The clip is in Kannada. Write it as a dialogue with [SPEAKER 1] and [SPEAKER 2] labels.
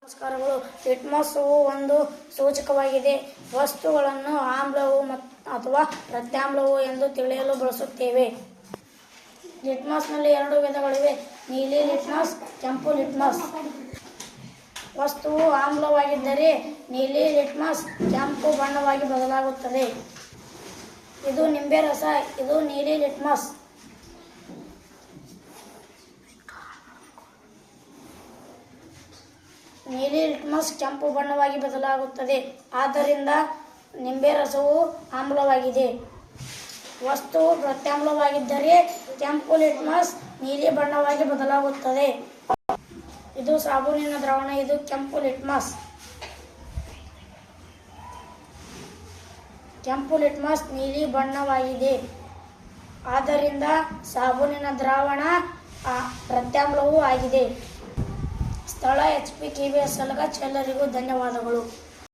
[SPEAKER 1] ನಮಸ್ಕಾರಗಳು. ಲಿಟ್ಮಸ್ವು ಒಂದು ಸೂಚಕವಾಗಿದೆ. ವಸ್ತುಗಳನ್ನು ಆಮ್ಲವು ಅಥವಾ ಪ್ರತ್ಯಾಮ್ಲವು ಎಂದು ತಿಳಿಯಲು ಬಳಸುತ್ತೇವೆ. ಲಿಟ್ಮಸ್ನಲ್ಲಿ ಎರಡು ವಿಧಗಳಿವೆ: ನೀಲಿ ಲಿಟ್ಮಸ್, ಕೆಂಪು ಲಿಟ್ಮಸ್. ವಸ್ತುವು ಆಮ್ಲವಾಗಿದ್ದರೆ ನೀಲಿ ಲಿಟ್ಮಸ್ ಕೆಂಪು ಬಣ್ಣವಾಗಿ ಬದಲಾಗುತ್ತದೆ. ಇದು ನಿಂಬೆ ರಸ. ಇದು ನೀಲಿ ಲಿಟ್ಮಸ್. ನೀಲಿ ಲಿಟ್ಮಸ್ ಕೆಂಪು ಬಣ್ಣವಾಗಿ ಬದಲಾಗುತ್ತದೆ, ಆದ್ದರಿಂದ ನಿಂಬೆ ರಸವು ಆಮ್ಲವಾಗಿದೆ. ವಸ್ತುವು ಪ್ರತ್ಯಾಮ್ಲವಾಗಿದ್ದರೆ ಕೆಂಪು ಲಿಟ್ಮಸ್ ನೀಲಿ ಬಣ್ಣವಾಗಿ ಬದಲಾಗುತ್ತದೆ. ಇದು ಸಾಬೂನಿನ ದ್ರಾವಣ. ಇದು ಕೆಂಪು ಲಿಟ್ಮಸ್. ಕೆಂಪು ಲಿಟ್ಮಸ್ ನೀಲಿ ಬಣ್ಣವಾಗಿದೆ, ಆದ್ದರಿಂದ ಸಾಬೂನಿನ ದ್ರಾವಣ ಪ್ರತ್ಯಾಮ್ಲವೂ ಆಗಿದೆ. ಸ್ಥಳ: HP KBS ಸಲಗಚ್. ಎಲ್ಲರಿಗೂ ಧನ್ಯವಾದಗಳು.